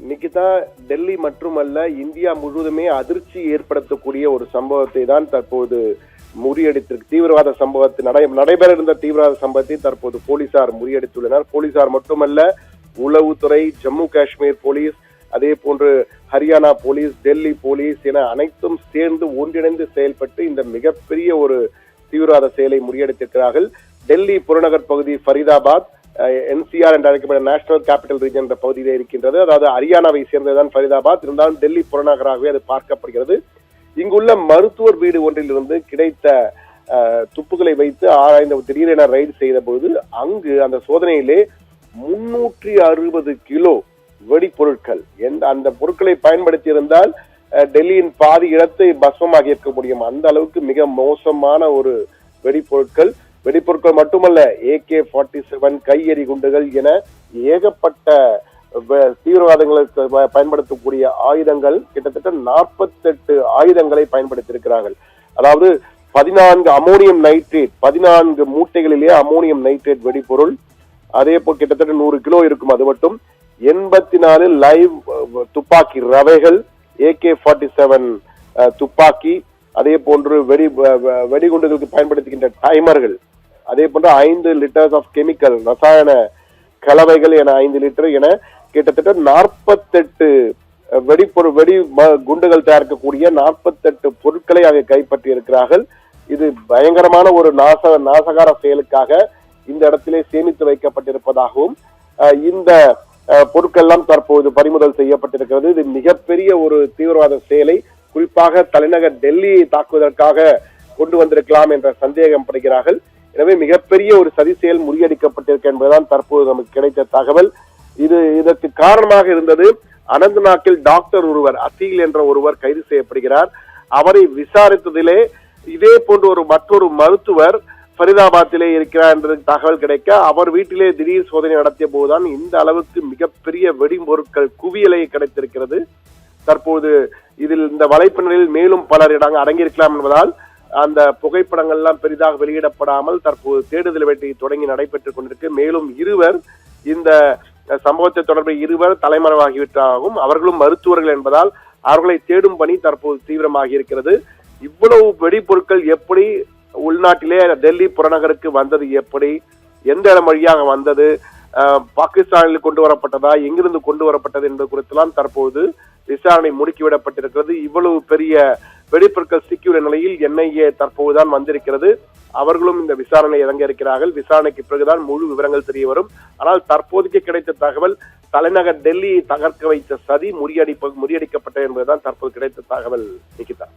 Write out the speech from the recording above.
நிகிதா, டெல்லி மட்டுமல்ல இந்தியா முழுவதுமே அதிர்ச்சி ஏற்படுத்தக்கூடிய ஒரு சம்பவத்தை தான் தற்போது முறியடித்திருக்கு. தீவிரவாத சம்பவத்தை நடைபெற இருந்த தீவிரவாத சம்பவத்தை தற்போது போலீசார் முறியடித்துள்ளனர். போலீசார் மட்டுமல்ல, உளவுத்துறை, ஜம்மு காஷ்மீர் போலீஸ், அதே போன்று ஹரியானா போலீஸ், டெல்லி போலீஸ் என அனைத்தும் சேர்ந்து ஒன்றிணைந்து செயல்பட்டு இந்த மிகப்பெரிய ஒரு தீவிரவாத செயலை முறியடித்திருக்கிறார்கள். டெல்லி புறநகர் பகுதி ஃபரிதாபாத், NCR என்று அழைக்கப்பட்ட நேஷனல் கேபிட்டல் ரீஜன் என்ற பகுதியிலே இருக்கின்றது. அதாவது ஹரியானாவை சேர்ந்ததுதான் ஃபரிதாபாத். இருந்தாலும் டெல்லி புறநகராகவே அது பார்க்கப்படுகிறது. இங்குள்ள மருத்துவர் வீடு ஒன்றிலிருந்து கிடைத்த துப்புகளை வைத்து ஆராய்ந்த திடீரென ரைடு செய்த போது அங்கு அந்த சோதனையிலே 360 கிலோ வெடிப்பொருட்கள், அந்த பொருட்களை பயன்படுத்தி இருந்தால் டெல்லியின் பாதி இடத்தை பஸ்மமாகி இருக்க முடியும். அந்த அளவுக்கு மிக மோசமான ஒரு வெடிப்பொருட்கள் மட்டுமல்ல, AK-47 கையெறி குண்டுகள் என ஏகப்பட்ட தீவிரவாதங்களுக்கு பயன்படுத்தக்கூடிய ஆயுதங்கள், கிட்டத்தட்ட 48 ஆயுதங்களை பயன்படுத்தியிருக்கிறார்கள். அதாவது 14 அமோனியம் நைட்ரேட், 14 மூட்டைகளிலே அமோனியம் நைட்ரேட் வெடிப்பொருள், அதே போல் கிட்டத்தட்ட 100 கிலோ இருக்கும். அது மட்டும் 84 லைவ் துப்பாக்கி ரவைகள், AK-47 துப்பாக்கி, அதே போன்று வெடிகுண்டுகளுக்கு பயன்படுத்துகின்ற டைமர்கள், அதே போன்று 5 லிட்டர்ஸ் ஆஃப் கெமிக்கல் ரசாயன கலவைகள் என 5 லிட்டர் என கிட்டத்தட்ட 48 வெடி குண்டுகள் தயாரிக்கக்கூடிய 48 பொருட்களை அங்கே கைப்பற்றி இருக்கிறார்கள். இது பயங்கரமான ஒரு நாசகார செயலுக்காக இந்த இடத்திலே சேமித்து வைக்கப்பட்டிருப்பதாகவும் இந்த பொருட்கள் எல்லாம் தற்போது பறிமுதல் செய்யப்பட்டிருக்கிறது. இது மிகப்பெரிய ஒரு தீவிரவாத செயலை குறிப்பாக தலைநகர் டெல்லியை தாக்குவதற்காக கொண்டு வந்திருக்கலாம் என்ற சந்தேகம் படுகிறார்கள். எனவே மிகப்பெரிய ஒரு சதி செயல் முறியடிக்கப்பட்டிருக்க என்பதுதான் தற்போது நமக்கு கிடைத்த தகவல். இதற்கு காரணமாக இருந்தது, அனந்த்நாக்கில் டாக்டர் ஒருவர், அசீல் என்ற ஒருவர் கைது செய்யப்படுகிறார். அவரை விசாரித்ததிலே இதே போன்று மற்றொரு மருத்துவர் ஃபரிதாபாத்திலே இருக்கிறார் என்ற தகவல் கிடைக்க அவர் வீட்டிலே திடீர் சோதனை நடத்திய போதுதான் இந்த அளவுக்கு மிகப்பெரிய வெடிபொருட்கள் குவியலை கிடைத்திருக்கிறது. தற்போது இதில் இந்த வலைப்பின்னலில் மேலும் பலர் அடங்கியிருக்கலாம் என்பதால் அந்த புகைப்படங்கள் எல்லாம் பெரிதாக வெளியிடப்படாமல் தற்போது தேடுதல் வேட்டை தொடங்கி நடைபெற்றுக் கொண்டிருக்கு. மேலும் இந்த சம்பவத்தை தொடர்புடைய தலைமறைவாகிவிட்டாகவும் அவர்களும் மருத்துவர்கள் என்பதால் அவர்களை தேடும் பணி தற்போது தீவிரமாகி இருக்கிறது. இவ்வளவு வெடிப்பொருட்கள் எப்படி உள்நாட்டிலே டெல்லி புறநகருக்கு வந்தது, எப்படி, எந்த இடம் வழியாக வந்தது, பாகிஸ்தானில் கொண்டு வரப்பட்டதா, எங்கிருந்து கொண்டு வரப்பட்டது என்பது குறித்தெல்லாம் தற்போது விசாரணை முடுக்கிவிடப்பட்டிருக்கிறது. இவ்வளவு பெரிய வெடிப்பொருட்கள் சிக்கியுள்ள நிலையில் NIA தற்போதுதான் வந்திருக்கிறது. அவர்களும் இந்த விசாரணை இறங்க இருக்கிறார்கள். விசாரணைக்கு பிறகுதான் முழு விவரங்கள் தெரிய வரும். ஆனால் தற்போதைக்கு கிடைத்த தகவல், தலைநகர் டெல்லியை தகர்க்க வைத்த சதி முறியடிக்கப்பட்டது என்பதுதான் தற்போது கிடைத்த தகவல். நிகிதா.